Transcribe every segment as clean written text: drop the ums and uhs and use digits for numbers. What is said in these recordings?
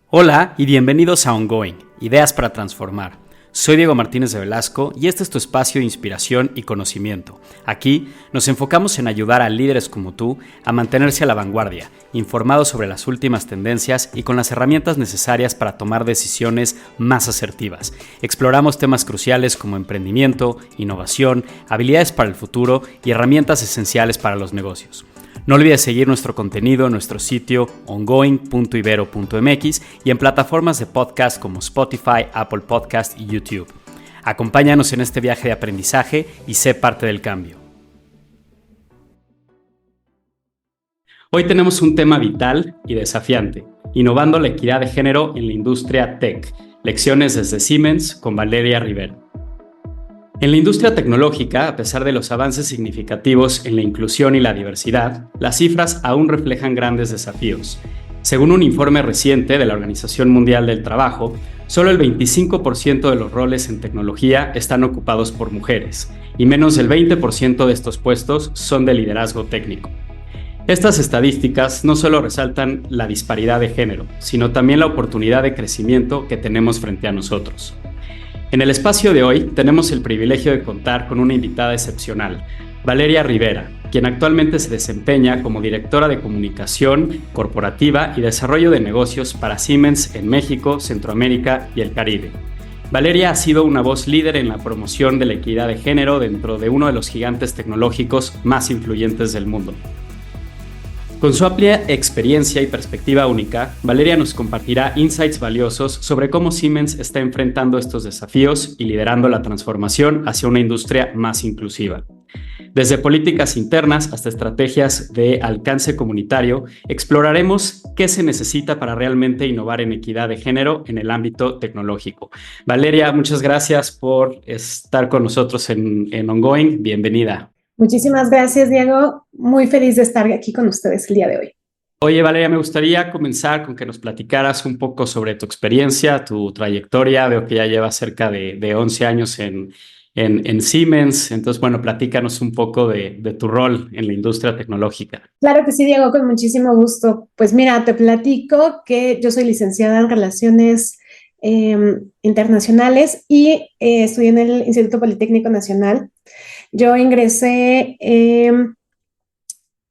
Hola y bienvenidos a Ongoing, Ideas para Transformar. Soy Diego Martínez de Velasco y este es tu espacio de inspiración y conocimiento. Aquí nos enfocamos en ayudar a líderes como tú a mantenerse a la vanguardia, informados sobre las últimas tendencias y con las herramientas necesarias para tomar decisiones más asertivas. Exploramos temas cruciales como emprendimiento, innovación, habilidades para el futuro y herramientas esenciales para los negocios. No olvides seguir nuestro contenido en nuestro sitio ongoing.ibero.mx y en plataformas de podcast como Spotify, Apple Podcast y YouTube. Acompáñanos en este viaje de aprendizaje y sé parte del cambio. Hoy tenemos un tema vital y desafiante, innovando la equidad de género en la industria tech. Lecciones desde Siemens con Valeria Rivera. En la industria tecnológica, a pesar de los avances significativos en la inclusión y la diversidad, las cifras aún reflejan grandes desafíos. Según un informe reciente de la Organización Mundial del Trabajo, solo el 25% de los roles en tecnología están ocupados por mujeres, y menos del 20% de estos puestos son de liderazgo técnico. Estas estadísticas no solo resaltan la disparidad de género, sino también la oportunidad de crecimiento que tenemos frente a nosotros. En el espacio de hoy tenemos el privilegio de contar con una invitada excepcional, Valeria Rivera, quien actualmente se desempeña como directora de comunicación corporativa y desarrollo de negocios para Siemens en México, Centroamérica y el Caribe. Valeria ha sido una voz líder en la promoción de la equidad de género dentro de uno de los gigantes tecnológicos más influyentes del mundo. Con su amplia experiencia y perspectiva única, Valeria nos compartirá insights valiosos sobre cómo Siemens está enfrentando estos desafíos y liderando la transformación hacia una industria más inclusiva. Desde políticas internas hasta estrategias de alcance comunitario, exploraremos qué se necesita para realmente innovar en equidad de género en el ámbito tecnológico. Valeria, muchas gracias por estar con nosotros en Ongoing. Bienvenida. Muchísimas gracias, Diego. Muy feliz de estar aquí con ustedes el día de hoy. Oye, Valeria, me gustaría comenzar con que nos platicaras un poco sobre tu experiencia, tu trayectoria. Veo que ya llevas cerca de 11 años en Siemens. Entonces, bueno, platícanos un poco de tu rol en la industria tecnológica. Claro que sí, Diego, con muchísimo gusto. Pues mira, te platico que yo soy licenciada en Relaciones Internacionales y estudié en el Instituto Politécnico Nacional. Yo ingresé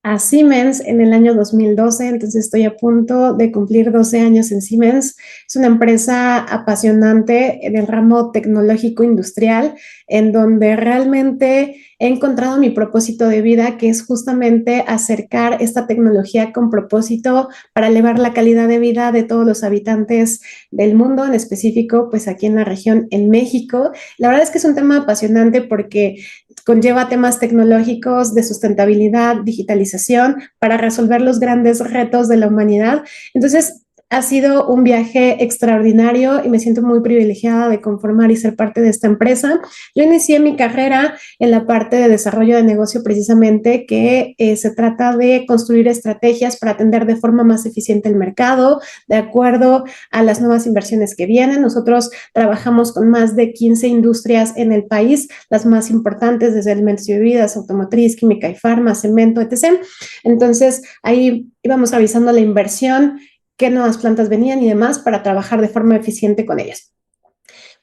a Siemens en el año 2012, entonces estoy a punto de cumplir 12 años en Siemens. Es una empresa apasionante en el ramo tecnológico industrial, en donde realmente he encontrado mi propósito de vida, que es justamente acercar esta tecnología con propósito para elevar la calidad de vida de todos los habitantes del mundo, en específico, pues aquí en la región, en México. La verdad es que es un tema apasionante porque conlleva temas tecnológicos de sustentabilidad, digitalización, para resolver los grandes retos de la humanidad. Entonces, ha sido un viaje extraordinario y me siento muy privilegiada de conformar y ser parte de esta empresa. Yo inicié mi carrera en la parte de desarrollo de negocio precisamente, que se trata de construir estrategias para atender de forma más eficiente el mercado, de acuerdo a las nuevas inversiones que vienen. Nosotros trabajamos con más de 15 industrias en el país, las más importantes desde alimentos y bebidas, automotriz, química y farma, cemento, etc. Entonces, ahí íbamos avisando la inversión, qué nuevas plantas venían y demás para trabajar de forma eficiente con ellas.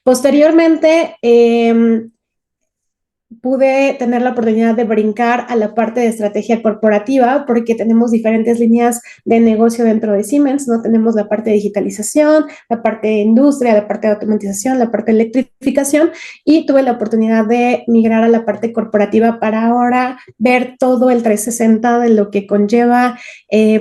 Posteriormente, pude tener la oportunidad de brincar a la parte de estrategia corporativa porque tenemos diferentes líneas de negocio dentro de Siemens, ¿no? Tenemos la parte de digitalización, la parte de industria, la parte de automatización, la parte de electrificación, y tuve la oportunidad de migrar a la parte corporativa para ahora ver todo el 360 de lo que conlleva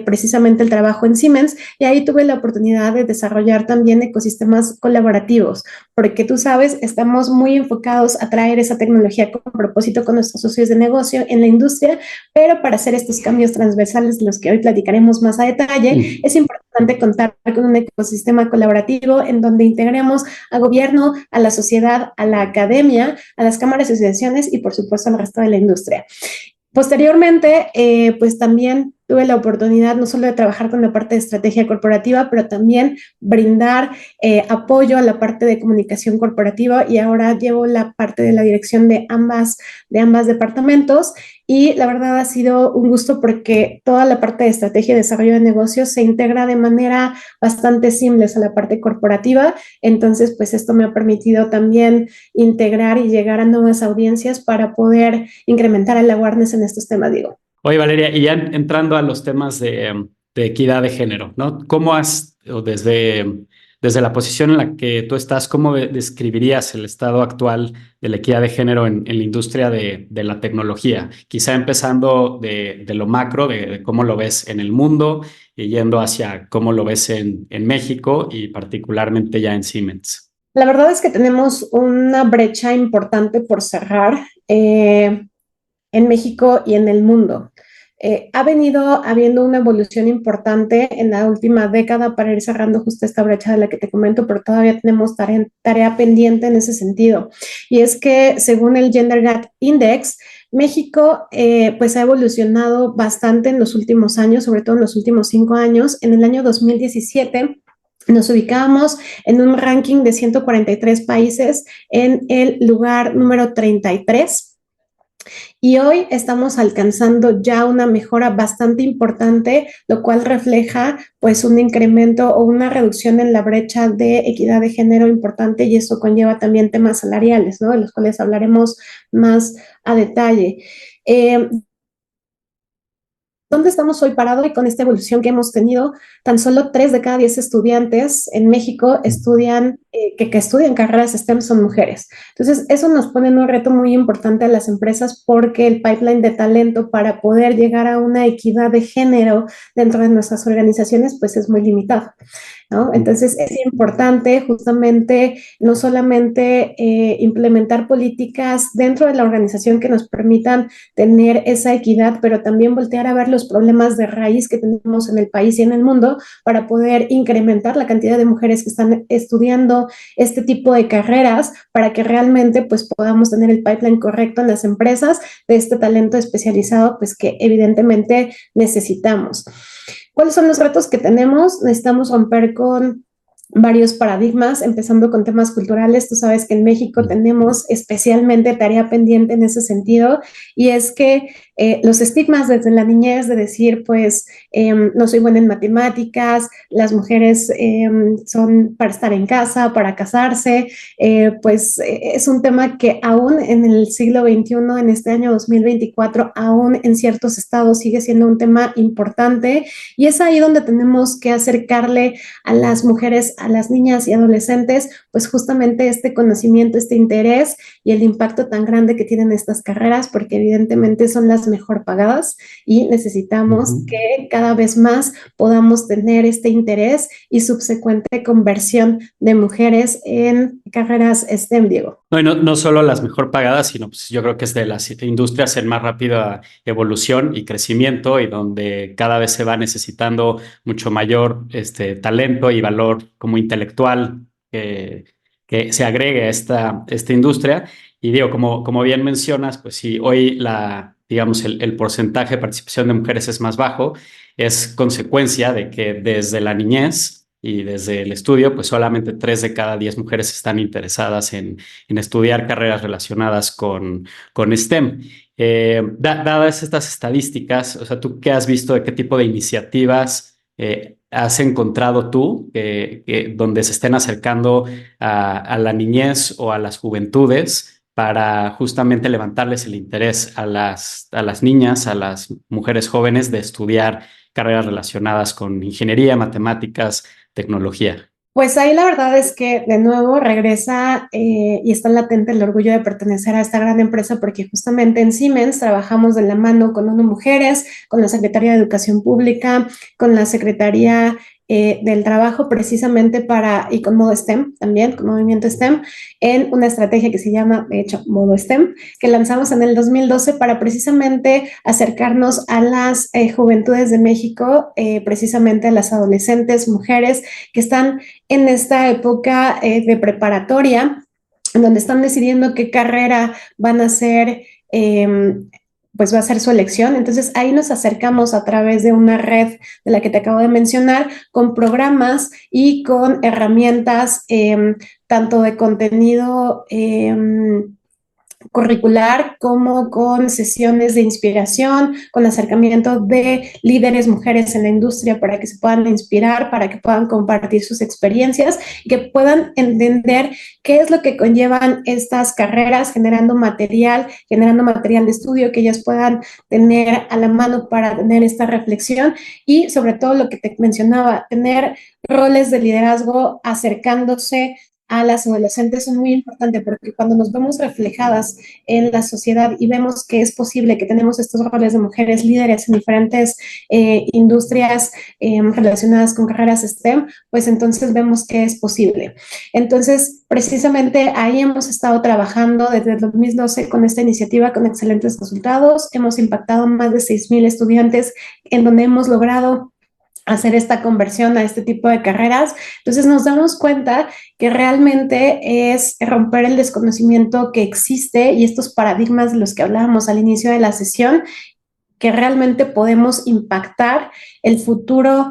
precisamente el trabajo en Siemens, y ahí tuve la oportunidad de desarrollar también ecosistemas colaborativos, porque tú sabes, estamos muy enfocados a traer esa tecnología con propósito con nuestros socios de negocio en la industria, pero para hacer estos cambios transversales de los que hoy platicaremos más a detalle, es importante contar con un ecosistema colaborativo en donde integremos al gobierno, a la sociedad, a la academia, a las cámaras y asociaciones y por supuesto al resto de la industria. Posteriormente, pues también tuve la oportunidad no solo de trabajar con la parte de estrategia corporativa, pero también brindar apoyo a la parte de comunicación corporativa y ahora llevo la parte de la dirección de ambas departamentos y la verdad ha sido un gusto porque toda la parte de estrategia y desarrollo de negocios se integra de manera bastante seamless a la parte corporativa, entonces pues esto me ha permitido también integrar y llegar a nuevas audiencias para poder incrementar el awareness en estos temas, digo. Oye, Valeria, y ya entrando a los temas de equidad de género, ¿no? ¿Cómo o desde la posición en la que tú estás, cómo describirías el estado actual de la equidad de género en la industria de la tecnología? Quizá empezando de lo macro, de cómo lo ves en el mundo y yendo hacia cómo lo ves en México y particularmente ya en Siemens. La verdad es que tenemos una brecha importante por cerrar en México y en el mundo. Ha venido habiendo una evolución importante en la última década para ir cerrando justo esta brecha de la que te comento, pero todavía tenemos tarea pendiente en ese sentido. Y es que según el Gender Gap Index, México pues ha evolucionado bastante en los últimos años, sobre todo en los últimos 5 años. En el año 2017 nos ubicábamos en un ranking de 143 países en el lugar número 33 y hoy estamos alcanzando ya una mejora bastante importante, lo cual refleja pues un incremento o una reducción en la brecha de equidad de género importante y eso conlleva también temas salariales, ¿no? De los cuales hablaremos más a detalle. ¿Dónde estamos hoy parados y con esta evolución que hemos tenido? Tan solo 3 de cada 10 estudiantes en México estudian, que estudian carreras STEM son mujeres. Entonces, eso nos pone en un reto muy importante a las empresas porque el pipeline de talento para poder llegar a una equidad de género dentro de nuestras organizaciones, pues es muy limitado, ¿no? Entonces, es importante justamente no solamente implementar políticas dentro de la organización que nos permitan tener esa equidad, pero también voltear a ver los problemas de raíz que tenemos en el país y en el mundo para poder incrementar la cantidad de mujeres que están estudiando este tipo de carreras para que realmente pues podamos tener el pipeline correcto en las empresas de este talento especializado pues que evidentemente necesitamos. ¿Cuáles son los retos que tenemos? Necesitamos romper con varios paradigmas, empezando con temas culturales. Tú sabes que en México tenemos especialmente tarea pendiente en ese sentido y es que los estigmas desde la niñez de decir, pues, no soy buena en matemáticas, las mujeres son para estar en casa, para casarse, pues es un tema que aún en el siglo XXI, en este año 2024, aún en ciertos estados sigue siendo un tema importante y es ahí donde tenemos que acercarle a las mujeres, a las niñas y adolescentes, pues justamente este conocimiento, este interés y el impacto tan grande que tienen estas carreras, porque evidentemente son las mejor pagadas y necesitamos que cada vez más podamos tener este interés y subsecuente conversión de mujeres en carreras STEM, Diego. No, no solo las mejor pagadas, sino pues yo creo que es de las industrias en más rápida evolución y crecimiento y donde cada vez se va necesitando mucho mayor talento y valor como intelectual que se agregue a esta industria. Y digo, como bien mencionas, pues si hoy digamos, el porcentaje de participación de mujeres es más bajo, es consecuencia de que desde la niñez y desde el estudio, pues solamente 3 de cada 10 mujeres están interesadas en estudiar carreras relacionadas con STEM. Dadas estas estadísticas, o sea, ¿tú qué has visto de qué tipo de iniciativas has encontrado tú donde se estén acercando a la niñez o a las juventudes para justamente levantarles el interés a las niñas, a las mujeres jóvenes de estudiar carreras relacionadas con ingeniería, matemáticas, tecnología? Pues ahí la verdad es que de nuevo regresa y está latente el orgullo de pertenecer a esta gran empresa porque justamente en Siemens trabajamos de la mano con ONU Mujeres, con la Secretaría de Educación Pública, con la Secretaría del Trabajo precisamente y con Modo STEM también, con Movimiento STEM, en una estrategia que se llama, de hecho, Modo STEM, que lanzamos en el 2012 para precisamente acercarnos a las juventudes de México, precisamente a las adolescentes, mujeres que están en esta época de preparatoria, en donde están decidiendo qué carrera van a hacer pues va a ser su elección. Entonces ahí nos acercamos a través de una red de la que te acabo de mencionar, con programas y con herramientas tanto de contenido curricular como con sesiones de inspiración, con acercamiento de líderes mujeres en la industria para que se puedan inspirar, para que puedan compartir sus experiencias y que puedan entender qué es lo que conllevan estas carreras, generando material de estudio que ellas puedan tener a la mano para tener esta reflexión y sobre todo lo que te mencionaba, tener roles de liderazgo acercándose a las adolescentes es muy importante porque cuando nos vemos reflejadas en la sociedad y vemos que es posible que tenemos estos roles de mujeres líderes en diferentes industrias relacionadas con carreras STEM, pues entonces vemos que es posible. Entonces, precisamente ahí hemos estado trabajando desde el 2012 con esta iniciativa con excelentes resultados. Hemos impactado más de 6,000 estudiantes en donde hemos logrado hacer esta conversión a este tipo de carreras. Entonces nos damos cuenta que realmente es romper el desconocimiento que existe y estos paradigmas de los que hablábamos al inicio de la sesión, que realmente podemos impactar el futuro,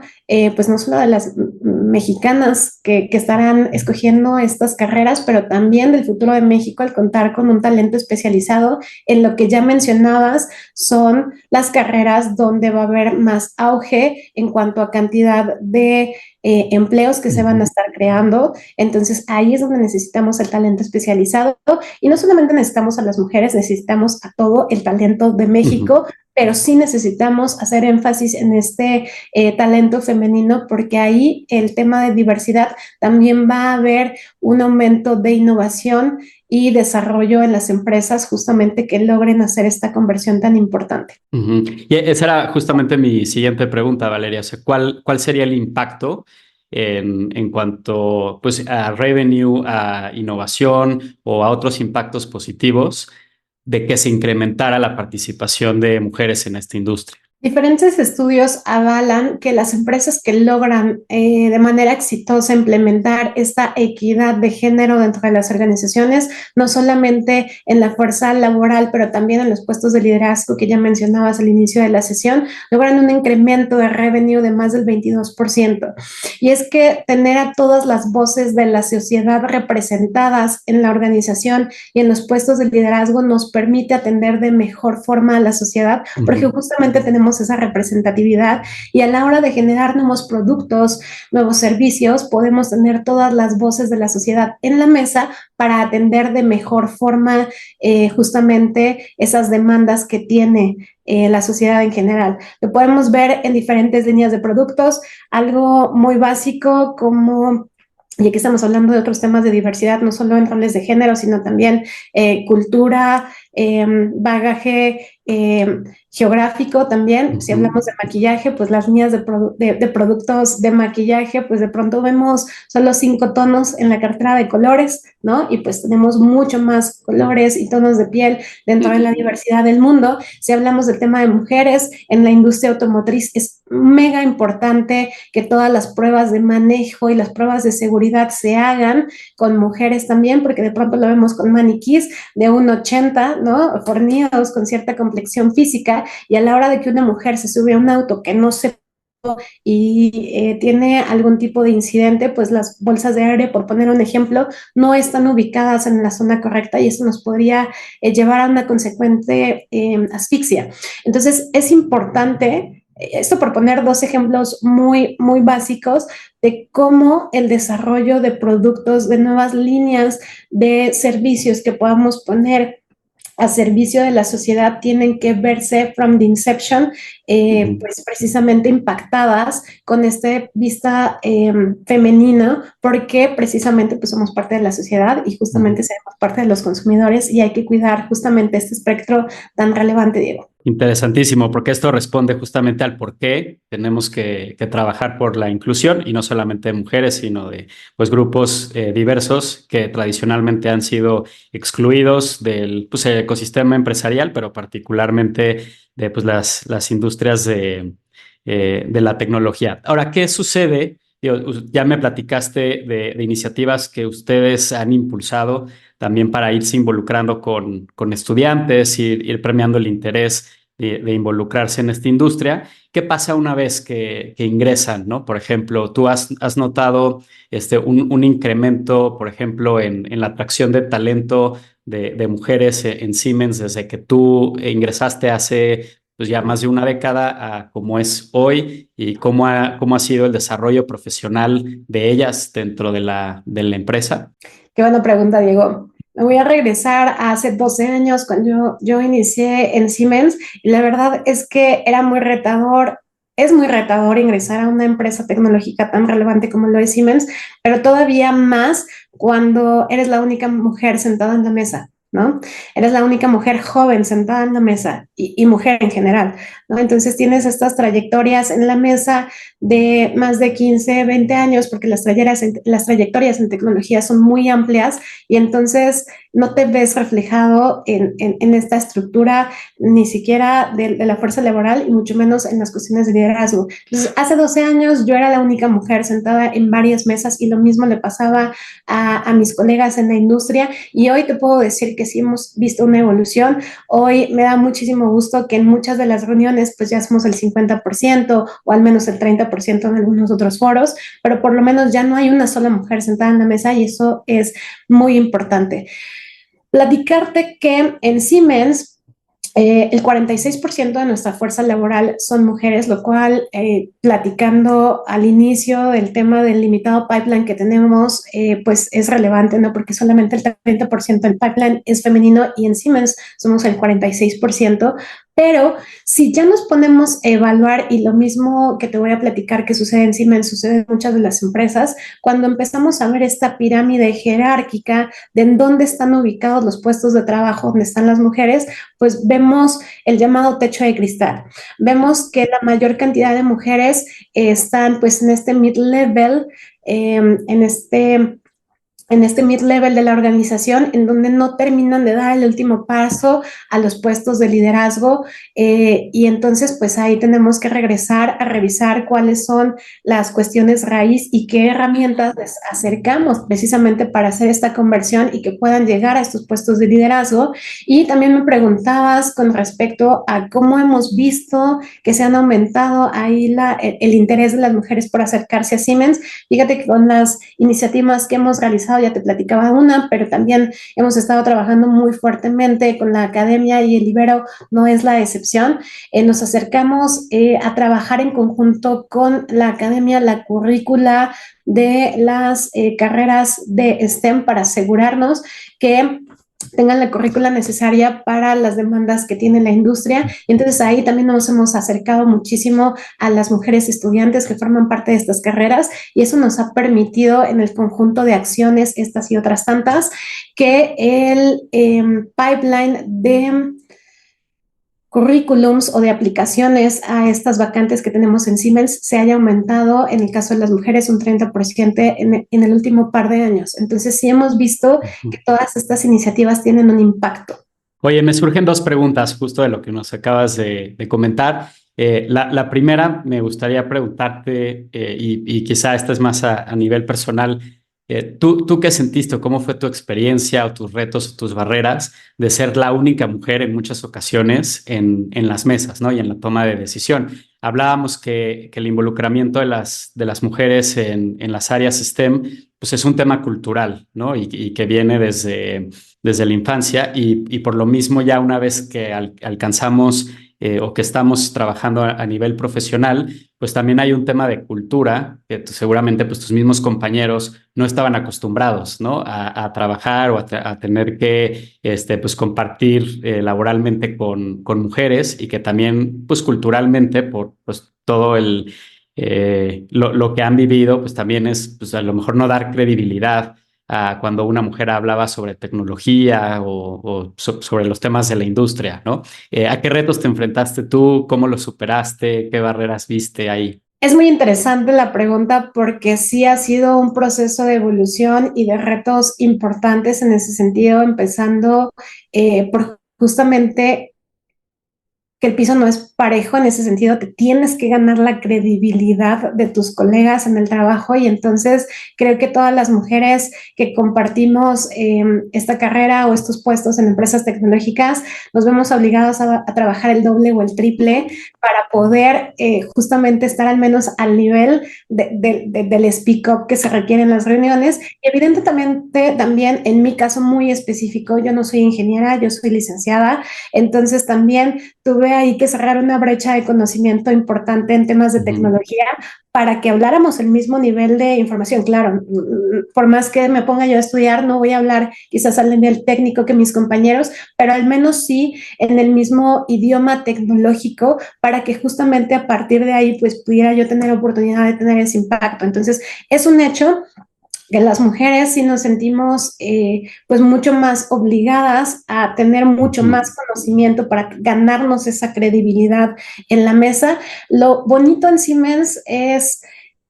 pues no solo de las mexicanas que estarán escogiendo estas carreras, pero también del futuro de México al contar con un talento especializado en lo que ya mencionabas, son las carreras donde va a haber más auge en cuanto a cantidad de empleos que se van a estar creando. Entonces ahí es donde necesitamos el talento especializado y no solamente necesitamos a las mujeres, necesitamos a todo el talento de México, pero sí necesitamos hacer énfasis en este talento femenino porque ahí el tema de diversidad también va a haber un aumento de innovación y desarrollo en las empresas justamente que logren hacer esta conversión tan importante. Y esa era justamente mi siguiente pregunta, Valeria. O sea, ¿cuál sería el impacto en cuanto pues, a revenue, a innovación o a otros impactos positivos de que se incrementara la participación de mujeres en esta industria? Diferentes estudios avalan que las empresas que logran de manera exitosa implementar esta equidad de género dentro de las organizaciones, no solamente en la fuerza laboral, pero también en los puestos de liderazgo que ya mencionabas al inicio de la sesión, logran un incremento de revenue de más del 22%. Y es que tener a todas las voces de la sociedad representadas en la organización y en los puestos de liderazgo nos permite atender de mejor forma a la sociedad, porque justamente tenemos esa representatividad y a la hora de generar nuevos productos, nuevos servicios, podemos tener todas las voces de la sociedad en la mesa para atender de mejor forma justamente esas demandas que tiene la sociedad en general. Lo podemos ver en diferentes líneas de productos, algo muy básico como y aquí estamos hablando de otros temas de diversidad, no solo en roles de género, sino también cultura, bagaje geográfico también. Si hablamos de maquillaje, pues las líneas de productos de maquillaje, pues de pronto vemos solo 5 tonos en la cartera de colores, ¿no? Y pues tenemos mucho más colores y tonos de piel dentro de la diversidad del mundo. Si hablamos del tema de mujeres, en la industria automotriz es mega importante que todas las pruebas de manejo y las pruebas de seguridad se hagan con mujeres también, porque de pronto lo vemos con maniquís de 1,80, ¿no? Fornidos con cierta complexión física, y a la hora de que una mujer se sube a un auto que no se y tiene algún tipo de incidente, pues las bolsas de aire, por poner un ejemplo, no están ubicadas en la zona correcta y eso nos podría llevar a una consecuente asfixia. Entonces, es importante, esto por poner 2 ejemplos muy, muy básicos de cómo el desarrollo de productos, de nuevas líneas de servicios que podamos poner a servicio de la sociedad tienen que verse from the inception, pues precisamente impactadas con este vista femenino, porque precisamente pues somos parte de la sociedad y justamente seremos parte de los consumidores y hay que cuidar justamente este espectro tan relevante, Diego. Interesantísimo, porque esto responde justamente al por qué tenemos que trabajar por la inclusión y no solamente de mujeres, sino de pues, grupos diversos que tradicionalmente han sido excluidos del pues, el ecosistema empresarial, pero particularmente de pues, las industrias de la tecnología. Ahora, ¿qué sucede Ya me platicaste de iniciativas que ustedes han impulsado también para irse involucrando con estudiantes, ir premiando el interés de involucrarse en esta industria. ¿Qué pasa una vez que ingresan, ¿no? Por ejemplo, ¿tú has notado un incremento, por ejemplo, en la atracción de talento de mujeres en Siemens desde que tú ingresaste hace pues ya más de una década a cómo es hoy y cómo ha sido el desarrollo profesional de ellas dentro de la empresa? Qué buena pregunta, Diego. Me voy a regresar a hace 12 años cuando yo inicié en Siemens y la verdad es que era muy retador, es muy retador ingresar a una empresa tecnológica tan relevante como lo es Siemens, pero todavía más cuando eres la única mujer sentada en la mesa, ¿no? Eres la única mujer joven sentada en la mesa y mujer en general, ¿no? Entonces tienes estas trayectorias en la mesa de más de 15, 20 años, porque las trayectorias en tecnología son muy amplias y entonces no te ves reflejado en esta estructura ni siquiera de la fuerza laboral y mucho menos en las cuestiones de liderazgo. Entonces, hace 12 años yo era la única mujer sentada en varias mesas y lo mismo le pasaba a mis colegas en la industria y hoy te puedo decir que sí hemos visto una evolución. Hoy me da muchísimo gusto que en muchas de las reuniones pues ya somos el 50% o al menos el 30% en algunos otros foros, pero por lo menos ya no hay una sola mujer sentada en la mesa y eso es muy importante. Platicarte que en Siemens el 46% de nuestra fuerza laboral son mujeres, lo cual, platicando al inicio del tema del limitado pipeline que tenemos, pues es relevante, ¿no? Porque solamente el 30% del pipeline es femenino y en Siemens somos el 46%. Pero si ya nos ponemos a evaluar, y lo mismo que te voy a platicar que sucede en Siemens, sucede en muchas de las empresas, cuando empezamos a ver esta pirámide jerárquica de en dónde están ubicados los puestos de trabajo, donde están las mujeres, pues vemos el llamado techo de cristal. Vemos que la mayor cantidad de mujeres están pues en este mid-level, en este mid-level de la organización, en donde no terminan de dar el último paso a los puestos de liderazgo, y entonces pues ahí tenemos que regresar a revisar cuáles son las cuestiones raíz y qué herramientas les acercamos precisamente para hacer esta conversión y que puedan llegar a estos puestos de liderazgo. Y también me preguntabas con respecto a cómo hemos visto que se han aumentado ahí el interés de las mujeres por acercarse a Siemens. Fíjate que con las iniciativas que hemos realizado, ya te platicaba una, pero también hemos estado trabajando muy fuertemente con la academia y el Ibero no es la excepción. Nos acercamos a trabajar en conjunto con la academia, la currícula de las carreras de STEM para asegurarnos que tengan la currícula necesaria para las demandas que tiene la industria. Y entonces ahí también nos hemos acercado muchísimo a las mujeres estudiantes que forman parte de estas carreras y eso nos ha permitido en el conjunto de acciones, estas y otras tantas, que el pipeline de currículums o de aplicaciones a estas vacantes que tenemos en Siemens se haya aumentado, en el caso de las mujeres, un 30% en el último par de años. Entonces, sí hemos visto que todas estas iniciativas tienen un impacto. Oye, me surgen dos preguntas justo de lo que nos acabas de comentar. La primera, me gustaría preguntarte, y quizá esta es más a nivel personal, ¿tú qué sentiste o cómo fue tu experiencia o tus retos o tus barreras de ser la única mujer en muchas ocasiones en las mesas, ¿no? Y en la toma de decisión? Hablábamos que el involucramiento de las mujeres en las áreas STEM pues es un tema cultural, ¿no? Y que viene desde la infancia y por lo mismo ya una vez que alcanzamos o que estamos trabajando a nivel profesional, pues también hay un tema de cultura que seguramente pues tus mismos compañeros no estaban acostumbrados, ¿no? A trabajar o a tener que pues compartir laboralmente con mujeres y que también pues culturalmente por pues todo lo que han vivido pues también es pues a lo mejor no dar credibilidad cuando una mujer hablaba sobre tecnología o sobre los temas de la industria, ¿no? ¿A qué retos te enfrentaste tú? ¿Cómo los superaste? ¿Qué barreras viste ahí? Es muy interesante la pregunta porque sí ha sido un proceso de evolución y de retos importantes en ese sentido, empezando por justamente que el piso no es parejo en ese sentido, te tienes que ganar la credibilidad de tus colegas en el trabajo y entonces creo que todas las mujeres que compartimos esta carrera o estos puestos en empresas tecnológicas nos vemos obligados a trabajar el doble o el triple para poder justamente estar al menos al nivel del speak up que se requiere en las reuniones. Y evidentemente también en mi caso muy específico, yo no soy ingeniera, yo soy licenciada, entonces también tuve ahí que cerrar una brecha de conocimiento importante en temas de tecnología para que habláramos el mismo nivel de información. Claro, por más que me ponga yo a estudiar, no voy a hablar quizás al nivel técnico que mis compañeros, pero al menos sí en el mismo idioma tecnológico para que justamente a partir de ahí pues pudiera yo tener oportunidad de tener ese impacto. Entonces, es un hecho que las mujeres sí nos sentimos pues mucho más obligadas a tener mucho más conocimiento para ganarnos esa credibilidad en la mesa. Lo bonito en Siemens es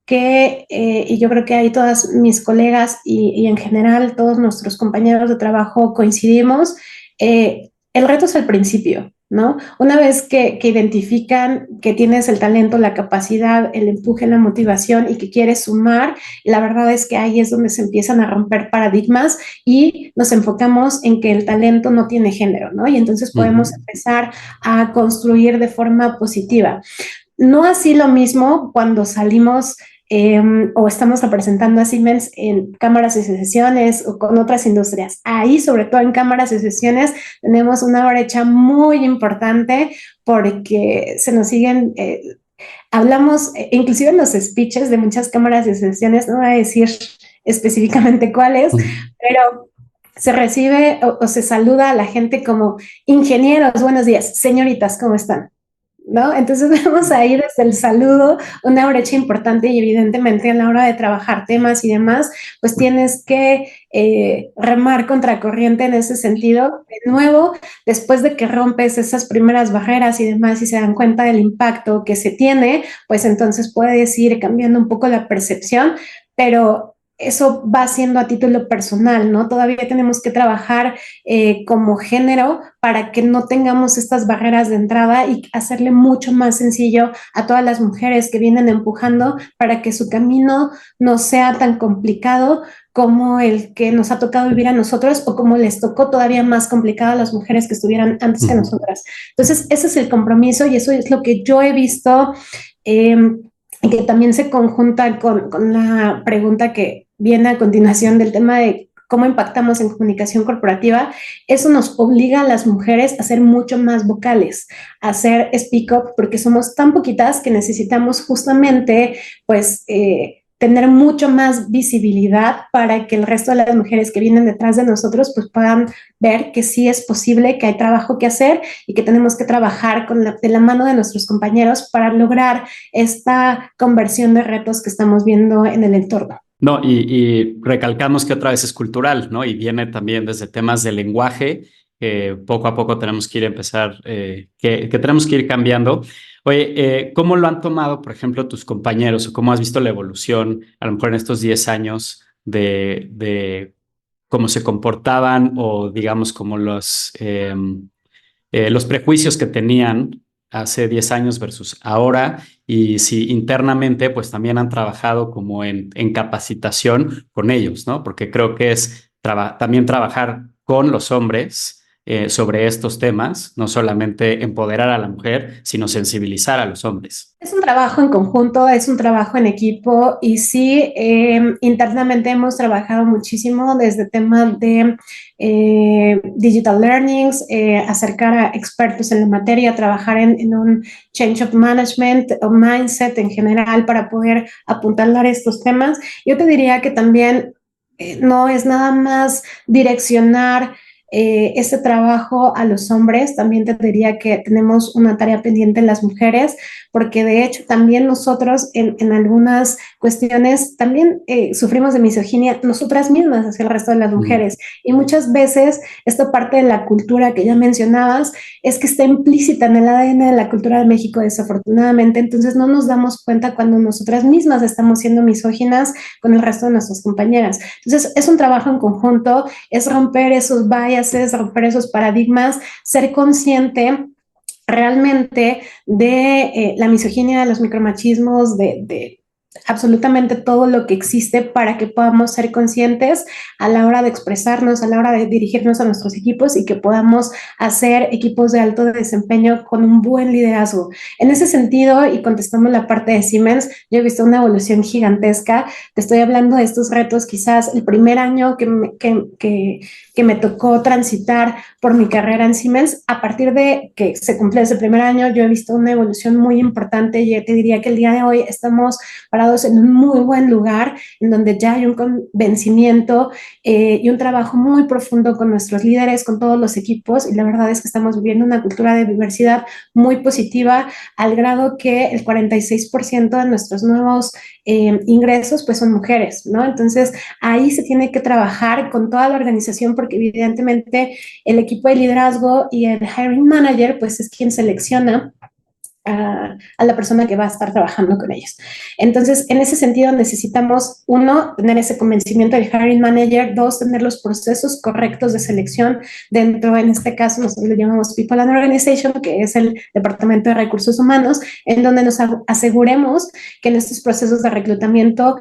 que, y yo creo que ahí todas mis colegas y en general todos nuestros compañeros de trabajo coincidimos, el reto es el principio, ¿no? Una vez que identifican que tienes el talento, la capacidad, el empuje, la motivación y que quieres sumar, la verdad es que ahí es donde se empiezan a romper paradigmas y nos enfocamos en que el talento no tiene género, ¿no? Y entonces podemos empezar a construir de forma positiva. No así lo mismo cuando salimos o estamos representando a Siemens en cámaras y sesiones o con otras industrias. Ahí, sobre todo en cámaras y sesiones, tenemos una brecha muy importante porque se nos siguen, hablamos, inclusive en los speeches de muchas cámaras y sesiones, no voy a decir específicamente cuáles, pero se recibe o se saluda a la gente como ingenieros, buenos días, señoritas, ¿cómo están? ¿No? Entonces vemos ahí desde el saludo una brecha importante y evidentemente a la hora de trabajar temas y demás, pues tienes que remar contracorriente en ese sentido. De nuevo, después de que rompes esas primeras barreras y demás y se dan cuenta del impacto que se tiene, pues entonces puedes ir cambiando un poco la percepción, pero eso va siendo a título personal, ¿no? Todavía tenemos que trabajar como género para que no tengamos estas barreras de entrada y hacerle mucho más sencillo a todas las mujeres que vienen empujando para que su camino no sea tan complicado como el que nos ha tocado vivir a nosotros o como les tocó todavía más complicado a las mujeres que estuvieran antes que nosotras. Entonces, ese es el compromiso y eso es lo que yo he visto y que también se conjunta con la pregunta que viene a continuación del tema de cómo impactamos en comunicación corporativa. Eso nos obliga a las mujeres a ser mucho más vocales, a hacer speak up, porque somos tan poquitas que necesitamos justamente, pues, tener mucho más visibilidad para que el resto de las mujeres que vienen detrás de nosotros pues puedan ver que sí es posible, que hay trabajo que hacer y que tenemos que trabajar de la mano de nuestros compañeros para lograr esta conversión de retos que estamos viendo en el entorno. No, y recalcamos que otra vez es cultural, ¿no? Y viene también desde temas de lenguaje, que poco a poco tenemos que ir a empezar, que tenemos que ir cambiando. Oye, ¿cómo lo han tomado, por ejemplo, tus compañeros o cómo has visto la evolución, a lo mejor en estos 10 años, de cómo se comportaban o, digamos, como los prejuicios que tenían hace 10 años versus ahora, y si internamente pues también han trabajado como en capacitación con ellos, ¿no? Porque creo que es también trabajar con los hombres sobre estos temas, no solamente empoderar a la mujer, sino sensibilizar a los hombres. Es un trabajo en conjunto, es un trabajo en equipo y sí, internamente hemos trabajado muchísimo desde temas de digital learnings, acercar a expertos en la materia, trabajar en un change of management o mindset en general para poder apuntalar estos temas. Yo te diría que también no es nada más direccionar este trabajo a los hombres, también te diría que tenemos una tarea pendiente en las mujeres, porque de hecho también nosotros en algunas cuestiones también sufrimos de misoginia nosotras mismas hacia el resto de las mujeres. Y muchas veces esta parte de la cultura que ya mencionabas es que está implícita en el ADN de la cultura de México, desafortunadamente, entonces no nos damos cuenta cuando nosotras mismas estamos siendo misóginas con el resto de nuestras compañeras. Entonces es un trabajo en conjunto, es romper esos biases, romper esos paradigmas, ser consciente realmente de la misoginia, de los micromachismos, de absolutamente todo lo que existe para que podamos ser conscientes a la hora de expresarnos, a la hora de dirigirnos a nuestros equipos y que podamos hacer equipos de alto desempeño con un buen liderazgo. En ese sentido, y contestando la parte de Siemens, yo he visto una evolución gigantesca. Te estoy hablando de estos retos, quizás el primer año que me tocó transitar por mi carrera en Siemens. A partir de que se cumplió ese primer año, yo he visto una evolución muy importante y te diría que el día de hoy estamos parados en un muy buen lugar, en donde ya hay un convencimiento y un trabajo muy profundo con nuestros líderes, con todos los equipos, y la verdad es que estamos viviendo una cultura de diversidad muy positiva, al grado que el 46% de nuestros nuevos ingresos pues son mujeres, ¿no? Entonces ahí se tiene que trabajar con toda la organización, porque evidentemente el equipo de liderazgo y el hiring manager pues es quien selecciona a la persona que va a estar trabajando con ellos. Entonces, en ese sentido, necesitamos, uno, tener ese convencimiento del hiring manager; dos, tener los procesos correctos de selección dentro, en este caso, nosotros lo llamamos People and Organization, que es el Departamento de Recursos Humanos, en donde nos aseguremos que en estos procesos de reclutamiento,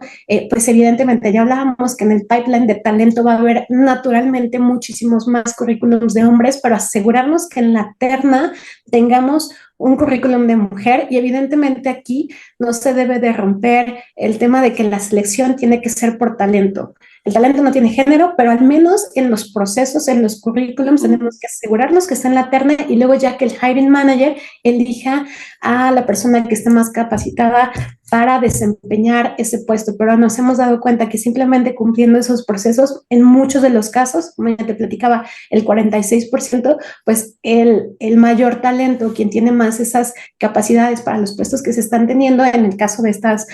pues evidentemente ya hablábamos que en el pipeline de talento va a haber naturalmente muchísimos más currículums de hombres, para asegurarnos que en la terna tengamos un currículum de mujer. Y evidentemente aquí no se debe de romper el tema de que la selección tiene que ser por talento. El talento no tiene género, pero al menos en los procesos, en los currículums, tenemos que asegurarnos que está en la terna, y luego ya que el hiring manager elija a la persona que esté más capacitada para desempeñar ese puesto. Pero nos hemos dado cuenta que simplemente cumpliendo esos procesos, en muchos de los casos, como ya te platicaba, el 46%, pues el mayor talento, quien tiene más esas capacidades para los puestos que se están teniendo, en el caso de estas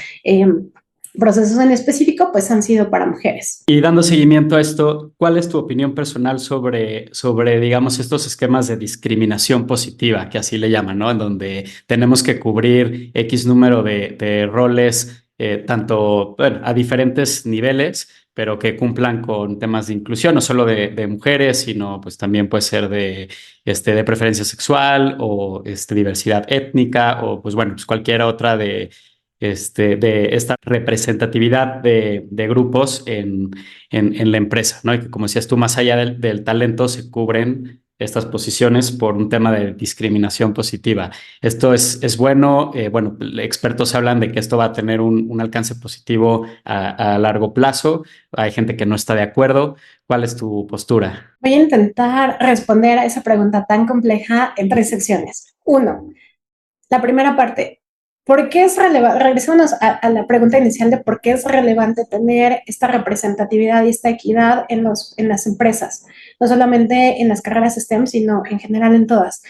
procesos en específico, pues han sido para mujeres. Y dando seguimiento a esto, ¿cuál es tu opinión personal sobre, digamos, estos esquemas de discriminación positiva, que así le llaman, ¿no? En donde tenemos que cubrir X número de roles, tanto, bueno, a diferentes niveles, pero que cumplan con temas de inclusión, no solo de mujeres, sino pues también puede ser de preferencia sexual o diversidad étnica, o pues bueno, pues cualquier otra de esta representatividad de grupos en la empresa, ¿no? Y que, como decías tú, más allá del talento, se cubren estas posiciones por un tema de discriminación positiva. Esto es bueno. Bueno, expertos hablan de que esto va a tener un alcance positivo a largo plazo. Hay gente que no está de acuerdo. ¿Cuál es tu postura? Voy a intentar responder a esa pregunta tan compleja en 3 secciones. Uno, la primera parte: ¿por qué es relevante? Regresamos a la pregunta inicial de por qué es relevante tener esta representatividad y esta equidad en las empresas, no solamente en las carreras STEM, sino en general en todas.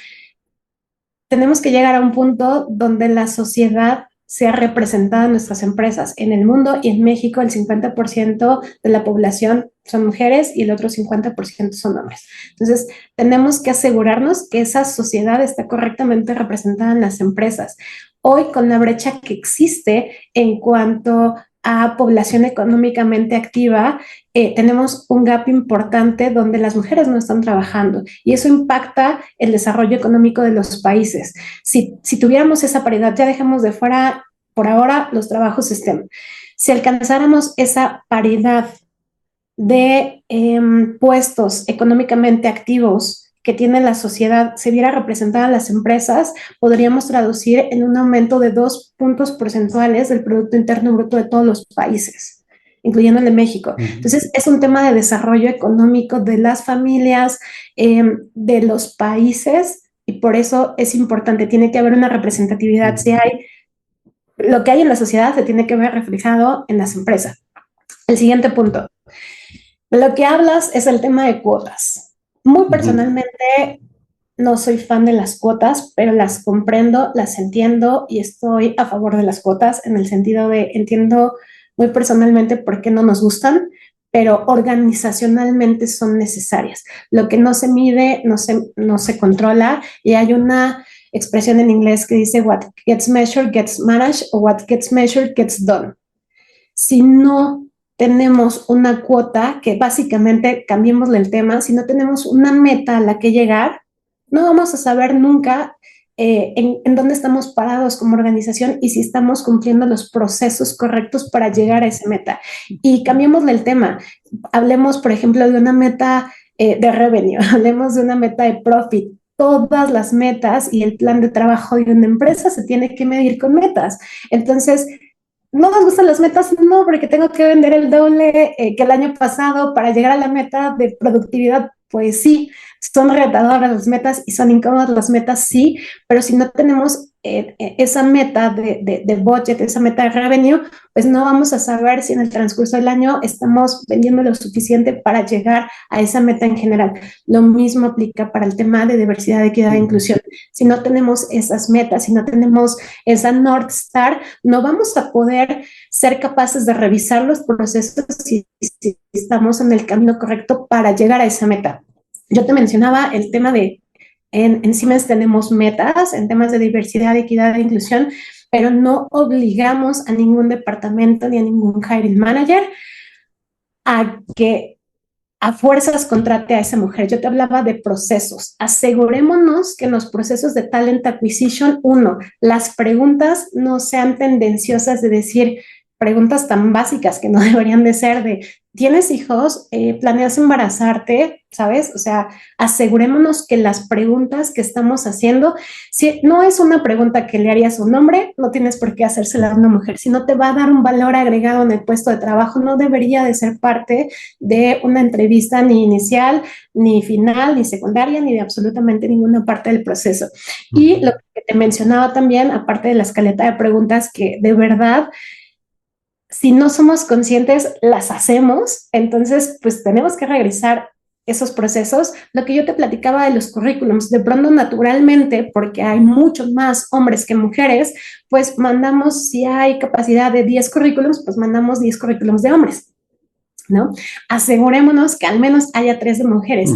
Tenemos que llegar a un punto donde la sociedad sea representada en nuestras empresas. En el mundo y en México, el 50% de la población son mujeres y el otro 50% son hombres. Entonces, tenemos que asegurarnos que esa sociedad está correctamente representada en las empresas. Hoy, con la brecha que existe en cuanto a población económicamente activa, tenemos un gap importante donde las mujeres no están trabajando, y eso impacta el desarrollo económico de los países. Si tuviéramos esa paridad, ya dejemos de fuera por ahora los trabajos STEM, si alcanzáramos esa paridad de puestos económicamente activos que tiene la sociedad, se viera representada en las empresas, podríamos traducir en un aumento de 2 puntos porcentuales del Producto Interno Bruto de todos los países, incluyendo el de México. Entonces, es un tema de desarrollo económico de las familias, de los países, y por eso es importante. Tiene que haber una representatividad. Si hay lo que hay en la sociedad, se tiene que ver reflejado en las empresas. El siguiente punto. Lo que hablas es el tema de cuotas. Muy personalmente no soy fan de las cuotas, pero las comprendo, las entiendo y estoy a favor de las cuotas, en el sentido de entiendo muy personalmente por qué no nos gustan, pero organizacionalmente son necesarias. Lo que no se mide no se controla, y hay una expresión en inglés que dice what gets measured gets managed, o what gets measured gets done. Si no tenemos una cuota, que básicamente, cambiémosle el tema, si no tenemos una meta a la que llegar, no vamos a saber nunca en dónde estamos parados como organización y si estamos cumpliendo los procesos correctos para llegar a esa meta. Y cambiémosle el tema. Hablemos, por ejemplo, de una meta de revenue, hablemos de una meta de profit. Todas las metas y el plan de trabajo de una empresa se tiene que medir con metas. Entonces, ¿no nos gustan las metas? No, porque tengo que vender el doble que el año pasado para llegar a la meta de productividad. Pues sí, son retadoras las metas y son incómodas las metas, sí, pero si no tenemos esa meta de budget, esa meta de revenue, pues no vamos a saber si en el transcurso del año estamos vendiendo lo suficiente para llegar a esa meta en general. Lo mismo aplica para el tema de diversidad, equidad e inclusión. Si no tenemos esas metas, si no tenemos esa North Star, no vamos a poder ser capaces de revisar los procesos si estamos en el camino correcto para llegar a esa meta. Yo te mencionaba el tema de, en Siemens tenemos metas en temas de diversidad, equidad e inclusión, pero no obligamos a ningún departamento ni a ningún hiring manager a que a fuerzas contrate a esa mujer. Yo te hablaba de procesos. Asegurémonos que en los procesos de talent acquisition, uno, las preguntas no sean tendenciosas de decir preguntas tan básicas que no deberían de ser de, ¿tienes hijos? ¿Planeas embarazarte? ¿Sabes? O sea, asegurémonos que las preguntas que estamos haciendo, si no es una pregunta que le harías a un hombre, no tienes por qué hacérsela a una mujer. Si no te va a dar un valor agregado en el puesto de trabajo, no debería de ser parte de una entrevista ni inicial, ni final, ni secundaria, ni de absolutamente ninguna parte del proceso. Y lo que te mencionaba también, aparte de la escaleta de preguntas, que de verdad si no somos conscientes, las hacemos, entonces pues tenemos que regresar esos procesos. Lo que yo te platicaba de los currículums, de pronto naturalmente, porque hay muchos más hombres que mujeres, pues mandamos, si hay capacidad de 10 currículums, pues mandamos 10 currículums de hombres, ¿no? Asegurémonos que al menos haya 3 de mujeres.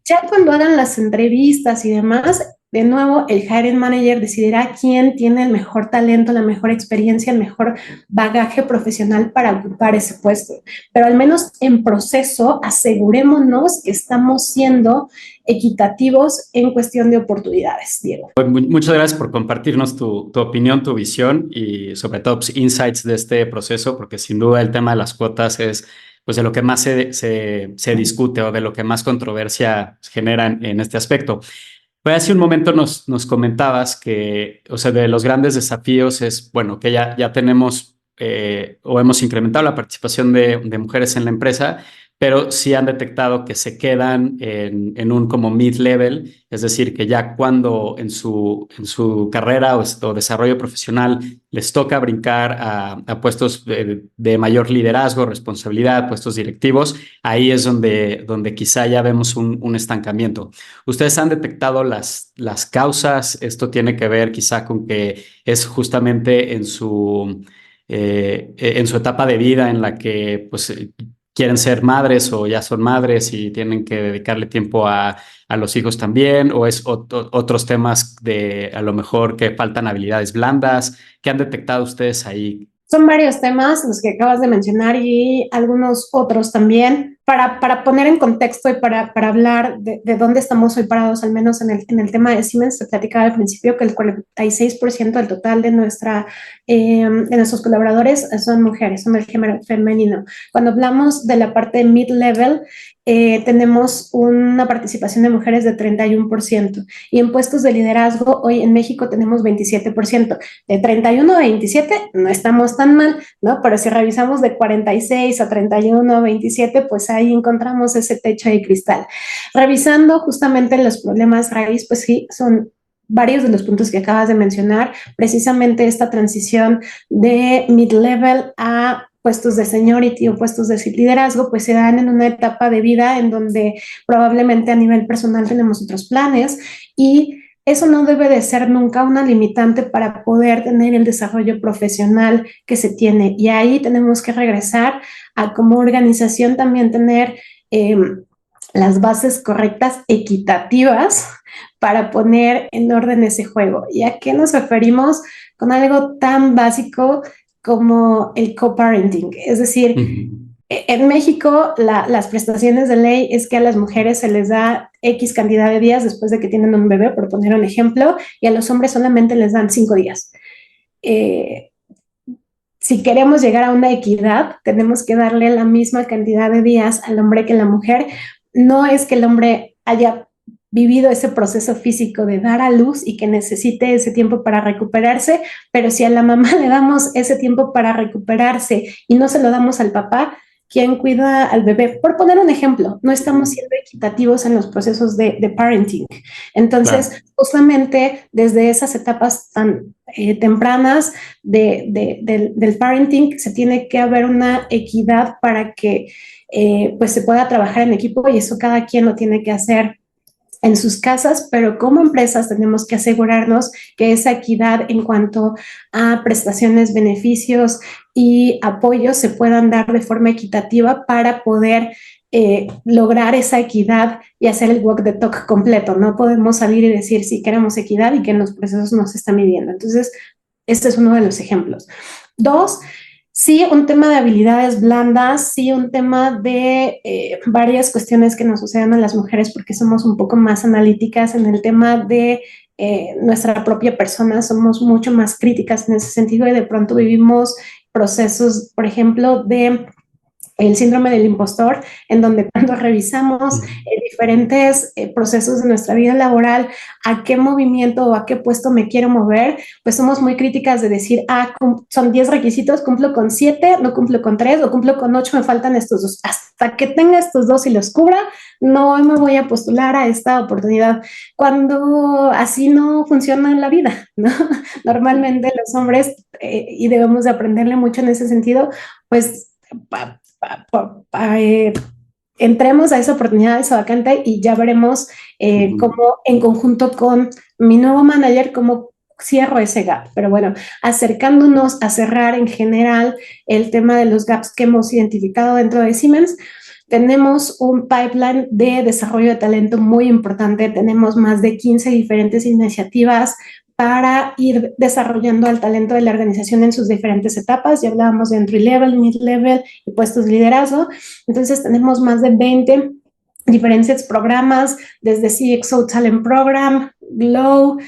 Ya cuando hagan las entrevistas y demás, de nuevo, el hiring manager decidirá quién tiene el mejor talento, la mejor experiencia, el mejor bagaje profesional para ocupar ese puesto. Pero al menos en proceso, asegurémonos que estamos siendo equitativos en cuestión de oportunidades, Diego. Muchas gracias por compartirnos tu opinión, tu visión y sobre todo pues, insights de este proceso, porque sin duda el tema de las cuotas es pues, de lo que más se discute o de lo que más controversia genera en este aspecto. Pues hace un momento nos comentabas que, o sea, de los grandes desafíos es, bueno, que ya tenemos o hemos incrementado la participación de mujeres en la empresa, pero sí han detectado que se quedan en un como mid-level, es decir, que ya cuando en su carrera o desarrollo profesional les toca brincar a puestos de mayor liderazgo, responsabilidad, puestos directivos, ahí es donde quizá ya vemos un estancamiento. ¿Ustedes han detectado las causas? Esto tiene que ver quizá con que es justamente en su etapa de vida en la que pues, quieren ser madres o ya son madres y tienen que dedicarle tiempo a los hijos también, o es otros temas de a lo mejor que faltan habilidades blandas. ¿Qué han detectado ustedes ahí? Son varios temas los que acabas de mencionar y algunos otros también. Para poner en contexto y para hablar de dónde estamos hoy parados, al menos en el tema de Siemens, te platicaba al principio que el 46% del total de nuestros colaboradores son mujeres, son del género femenino. Cuando hablamos de la parte mid-level, tenemos una participación de mujeres de 31%, y en puestos de liderazgo hoy en México tenemos 27%. De 31 a 27 no estamos tan mal, ¿no? Pero si revisamos de 46 a 31 a 27, pues ahí encontramos ese techo de cristal. Revisando justamente los problemas raíz, pues sí, son varios de los puntos que acabas de mencionar, precisamente esta transición de mid-level a puestos de seniority o puestos de liderazgo, pues se dan en una etapa de vida en donde probablemente a nivel personal tenemos otros planes, y eso no debe de ser nunca una limitante para poder tener el desarrollo profesional que se tiene. Y ahí tenemos que regresar a como organización también tener las bases correctas, equitativas, para poner en orden ese juego. ¿Y a qué nos referimos con algo tan básico como el co-parenting? Es decir, En México, las prestaciones de ley es que a las mujeres se les da X cantidad de días después de que tienen un bebé, por poner un ejemplo, y a los hombres solamente les dan 5 días. Si queremos llegar a una equidad, tenemos que darle la misma cantidad de días al hombre que a la mujer. No es que el hombre haya vivido ese proceso físico de dar a luz y que necesite ese tiempo para recuperarse, pero si a la mamá le damos ese tiempo para recuperarse y no se lo damos al papá, ¿quién cuida al bebé? Por poner un ejemplo, no estamos siendo equitativos en los procesos de parenting. Entonces, claro, justamente desde esas etapas tan tempranas del parenting, se tiene que haber una equidad para que pues se pueda trabajar en equipo, y eso cada quien lo tiene que hacer en sus casas, pero como empresas tenemos que asegurarnos que esa equidad en cuanto a prestaciones, beneficios y apoyos se puedan dar de forma equitativa para poder lograr esa equidad y hacer el walk the talk completo. No podemos salir y decir si queremos equidad y que en los procesos no se está midiendo. Entonces, este es uno de los ejemplos. 2, sí, un tema de habilidades blandas, sí, un tema de varias cuestiones que nos suceden a las mujeres porque somos un poco más analíticas en el tema de nuestra propia persona, somos mucho más críticas en ese sentido y de pronto vivimos procesos, por ejemplo, de el síndrome del impostor, en donde cuando revisamos diferentes procesos de nuestra vida laboral, a qué movimiento o a qué puesto me quiero mover, pues somos muy críticas de decir, son 10 requisitos, cumplo con 7, no cumplo con 3, o cumplo con 8, me faltan estos 2. Hasta que tenga estos 2 y los cubra, no me voy a postular a esta oportunidad. Cuando así no funciona en la vida, ¿no? Normalmente los hombres, y debemos de aprenderle mucho en ese sentido, pues entremos a esa oportunidad de esa vacante y ya veremos cómo en conjunto con mi nuevo manager, cómo cierro ese gap. Pero bueno, acercándonos a cerrar en general el tema de los gaps que hemos identificado dentro de Siemens, tenemos un pipeline de desarrollo de talento muy importante. Tenemos más de 15 diferentes iniciativas para ir desarrollando al talento de la organización en sus diferentes etapas. Ya hablábamos de entry level, mid level y puestos de liderazgo. Entonces tenemos más de 20 diferentes programas, desde CXO Talent Program, Glow,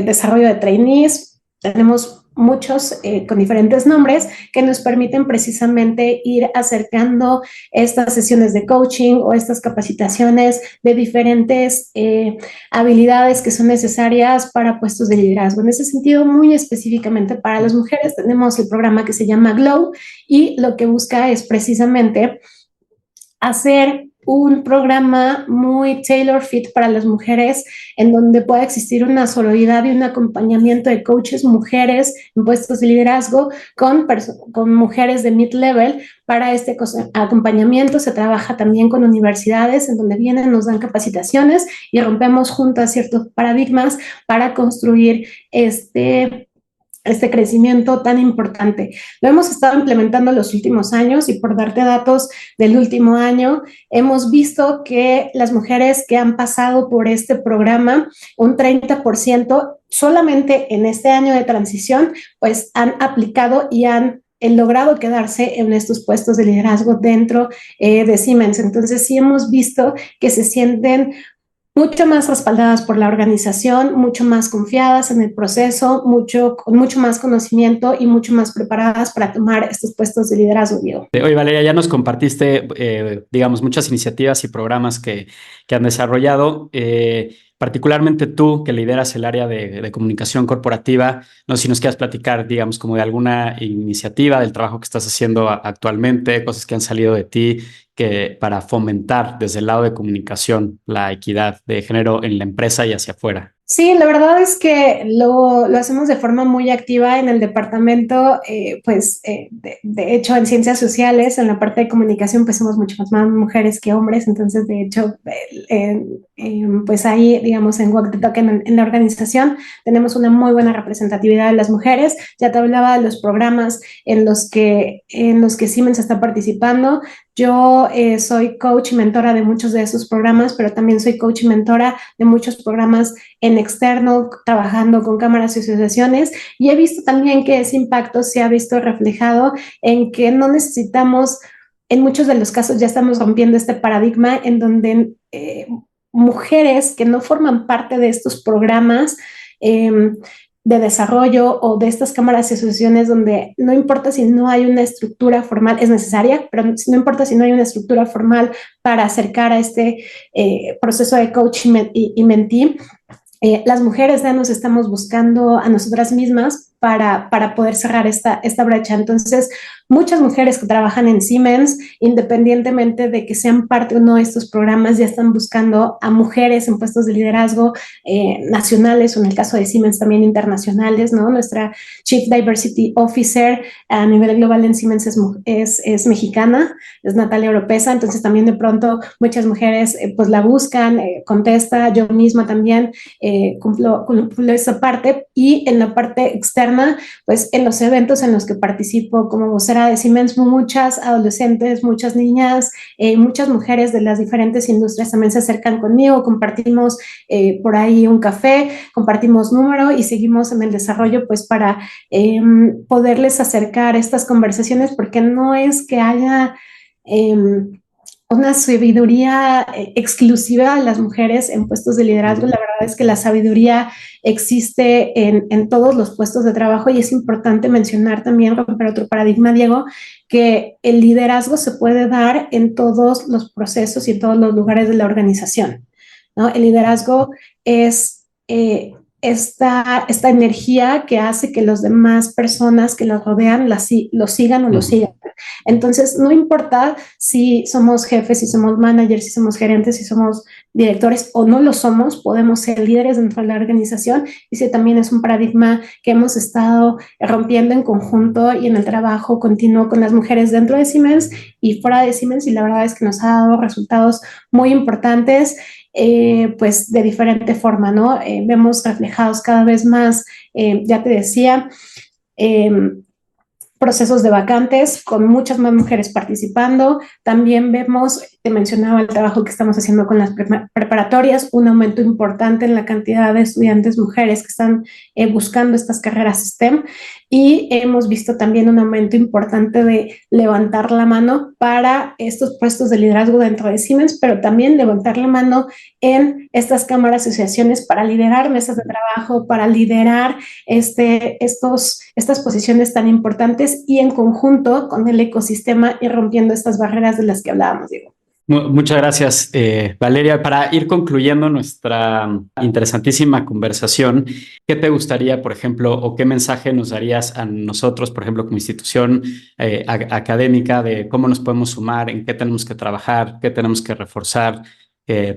desarrollo de trainees. Tenemos muchos con diferentes nombres que nos permiten precisamente ir acercando estas sesiones de coaching o estas capacitaciones de diferentes habilidades que son necesarias para puestos de liderazgo. En ese sentido, muy específicamente para las mujeres, tenemos el programa que se llama Glow y lo que busca es precisamente hacer un programa muy tailor fit para las mujeres, en donde pueda existir una sororidad y un acompañamiento de coaches mujeres en puestos de liderazgo con mujeres de mid-level. Para este acompañamiento se trabaja también con universidades en donde vienen, nos dan capacitaciones y rompemos juntas ciertos paradigmas para construir este crecimiento tan importante. Lo hemos estado implementando los últimos años y por darte datos del último año, hemos visto que las mujeres que han pasado por este programa, un 30% solamente en este año de transición, pues han aplicado y han logrado quedarse en estos puestos de liderazgo dentro de Siemens. Entonces sí hemos visto que se sienten mucho más respaldadas por la organización, mucho más confiadas en el proceso, con mucho más conocimiento y mucho más preparadas para tomar estos puestos de liderazgo, Diego. Oye, Valeria, ya nos compartiste, digamos, muchas iniciativas y programas que han desarrollado. Particularmente tú, que lideras el área de comunicación corporativa, no sé si nos quieras platicar, digamos, como de alguna iniciativa, del trabajo que estás haciendo actualmente, cosas que han salido de ti para fomentar desde el lado de comunicación la equidad de género en la empresa y hacia afuera. Sí, la verdad es que lo hacemos de forma muy activa en el departamento, de hecho en ciencias sociales, en la parte de comunicación, pues somos mucho más mujeres que hombres, entonces de hecho, pues ahí, digamos, en Walk the Talk, en la organización, tenemos una muy buena representatividad de las mujeres. Ya te hablaba de los programas en los que Siemens está participando. Yo soy coach y mentora de muchos de esos programas, pero también soy coach y mentora de muchos programas en externo, trabajando con cámaras y asociaciones, y he visto también que ese impacto se ha visto reflejado en que no necesitamos, en muchos de los casos ya estamos rompiendo este paradigma en donde mujeres que no forman parte de estos programas de desarrollo o de estas cámaras y asociaciones donde no importa si no hay una estructura formal, es necesaria, pero no importa si no hay una estructura formal para acercar a este proceso de coach y mentee, las mujeres ya nos estamos buscando a nosotras mismas para poder cerrar esta brecha. Entonces, muchas mujeres que trabajan en Siemens, independientemente de que sean parte o no de estos programas, ya están buscando a mujeres en puestos de liderazgo nacionales o en el caso de Siemens también internacionales, ¿no? Nuestra Chief Diversity Officer a nivel global en Siemens es mexicana, es Natalia Oropesa, entonces también de pronto muchas mujeres pues la buscan, contesta, yo misma también cumplo esa parte, y en la parte externa, pues en los eventos en los que participo como vocera de Siemens, muchas adolescentes, muchas niñas, muchas mujeres de las diferentes industrias también se acercan conmigo, compartimos por ahí un café, compartimos número y seguimos en el desarrollo pues para poderles acercar estas conversaciones, porque no es que haya una sabiduría exclusiva a las mujeres en puestos de liderazgo. La verdad es que la sabiduría existe en todos los puestos de trabajo, y es importante mencionar también, romper otro paradigma, Diego, que el liderazgo se puede dar en todos los procesos y en todos los lugares de la organización, ¿no? El liderazgo es esta energía que hace que las demás personas que los rodean lo sigan o lo sigan. Entonces, no importa si somos jefes, si somos managers, si somos gerentes, si somos directores o no lo somos, podemos ser líderes dentro de la organización, y ese también es un paradigma que hemos estado rompiendo en conjunto y en el trabajo continuo con las mujeres dentro de Siemens y fuera de Siemens, y la verdad es que nos ha dado resultados muy importantes. Pues de diferente forma, ¿no? Vemos reflejados cada vez más, ya te decía, procesos de vacantes con muchas más mujeres participando. También vemos, te mencionaba el trabajo que estamos haciendo con las preparatorias, un aumento importante en la cantidad de estudiantes mujeres que están buscando estas carreras STEM, y hemos visto también un aumento importante de levantar la mano para estos puestos de liderazgo dentro de Siemens, pero también levantar la mano en estas cámaras y asociaciones para liderar mesas de trabajo, para liderar estas posiciones tan importantes, y en conjunto con el ecosistema y rompiendo estas barreras de las que hablábamos, Diego. Muchas gracias, Valeria. Para ir concluyendo nuestra interesantísima conversación, ¿qué te gustaría, por ejemplo, o qué mensaje nos darías a nosotros, por ejemplo, como institución académica, de cómo nos podemos sumar, en qué tenemos que trabajar, qué tenemos que reforzar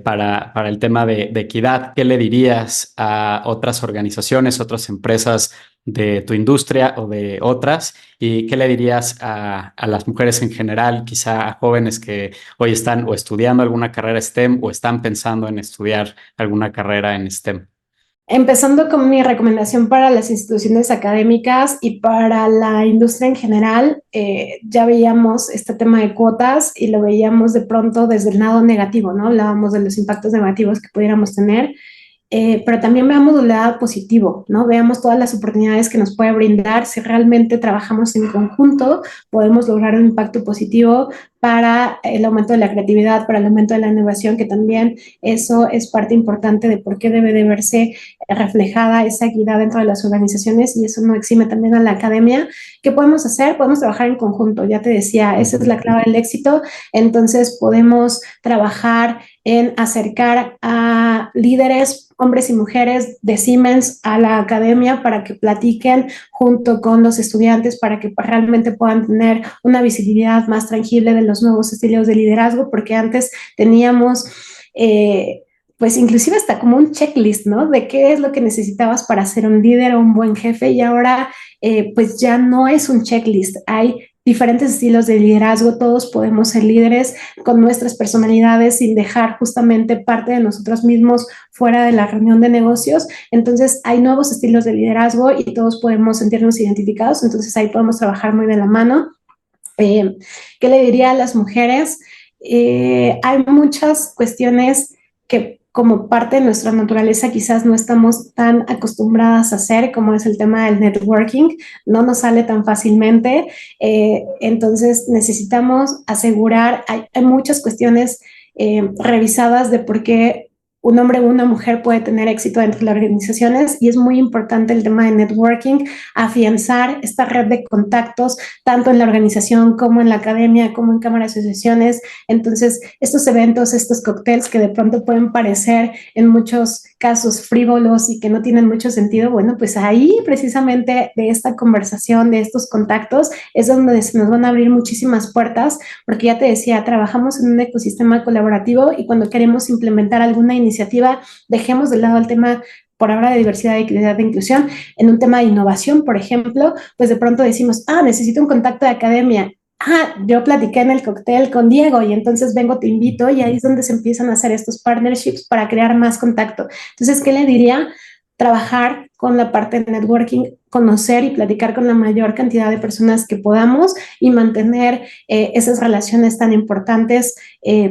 para el tema de equidad? ¿Qué le dirías a otras organizaciones, otras empresas de tu industria o de otras? ¿Y qué le dirías a las mujeres en general, quizá a jóvenes que hoy están o estudiando alguna carrera STEM o están pensando en estudiar alguna carrera en STEM? Empezando con mi recomendación para las instituciones académicas y para la industria en general, ya veíamos este tema de cuotas y lo veíamos de pronto desde el lado negativo, ¿no? Hablábamos de los impactos negativos que pudiéramos tener, pero también veamos el lado positivo, ¿no? Veamos todas las oportunidades que nos puede brindar. Si realmente trabajamos en conjunto, podemos lograr un impacto positivo para el aumento de la creatividad, para el aumento de la innovación, que también eso es parte importante de por qué debe de verse reflejada esa equidad dentro de las organizaciones, y eso no exime también a la academia. ¿Qué podemos hacer? Podemos trabajar en conjunto, ya te decía, esa es la clave del éxito. Entonces podemos trabajar en acercar a líderes, hombres y mujeres de Siemens, a la academia para que platiquen junto con los estudiantes, para que realmente puedan tener una visibilidad más tangible de los nuevos estilos de liderazgo, porque antes teníamos pues inclusive hasta como un checklist, ¿no? De qué es lo que necesitabas para ser un líder o un buen jefe, y ahora pues ya no es un checklist, hay diferentes estilos de liderazgo, todos podemos ser líderes con nuestras personalidades sin dejar justamente parte de nosotros mismos fuera de la reunión de negocios. Entonces hay nuevos estilos de liderazgo y todos podemos sentirnos identificados, entonces ahí podemos trabajar muy de la mano. ¿Qué le diría a las mujeres? Hay muchas cuestiones que como parte de nuestra naturaleza quizás no estamos tan acostumbradas a hacer, como es el tema del networking, no nos sale tan fácilmente, entonces necesitamos asegurar, hay muchas cuestiones revisadas de por qué un hombre o una mujer puede tener éxito dentro de las organizaciones y es muy importante el tema de networking, afianzar esta red de contactos tanto en la organización como en la academia, como en cámaras y asociaciones. Entonces, estos eventos, estos cócteles que de pronto pueden parecer en muchos casos frívolos y que no tienen mucho sentido, bueno, pues ahí precisamente de esta conversación, de estos contactos, es donde se nos van a abrir muchísimas puertas, porque ya te decía, trabajamos en un ecosistema colaborativo y cuando queremos implementar alguna iniciativa, dejemos de lado el tema por ahora de diversidad, equidad e inclusión. En un tema de innovación, por ejemplo, pues de pronto decimos, necesito un contacto de academia. Yo platiqué en el cóctel con Diego y entonces vengo, te invito, y ahí es donde se empiezan a hacer estos partnerships para crear más contacto. Entonces, ¿qué le diría? Trabajar con la parte de networking, conocer y platicar con la mayor cantidad de personas que podamos y mantener esas relaciones tan importantes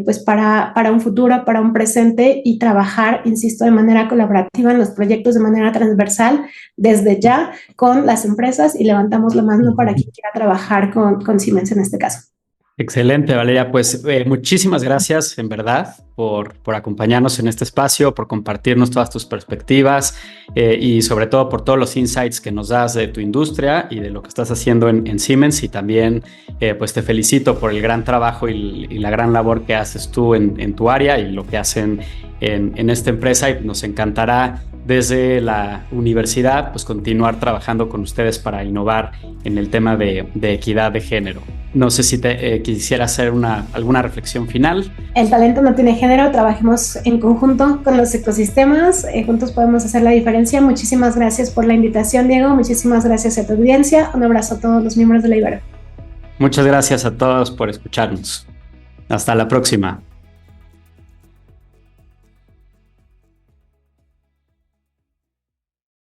pues para un futuro, para un presente, y trabajar, insisto, de manera colaborativa en los proyectos de manera transversal desde ya con las empresas, y levantamos la mano para quien quiera trabajar con Siemens en este caso. Excelente, Valeria. Pues muchísimas gracias, en verdad, por acompañarnos en este espacio, por compartirnos todas tus perspectivas y sobre todo por todos los insights que nos das de tu industria y de lo que estás haciendo en Siemens. Y también pues te felicito por el gran trabajo y la gran labor que haces tú en tu área y lo que hacen en esta empresa, y nos encantará desde la universidad pues continuar trabajando con ustedes para innovar en el tema de equidad de género. No sé si te quisiera hacer alguna reflexión final. El talento no tiene género, trabajemos en conjunto con los ecosistemas, juntos podemos hacer la diferencia. Muchísimas gracias por la invitación, Diego, muchísimas gracias a tu audiencia, un abrazo a todos los miembros de la Ibero. Muchas gracias a todos por escucharnos. Hasta la próxima.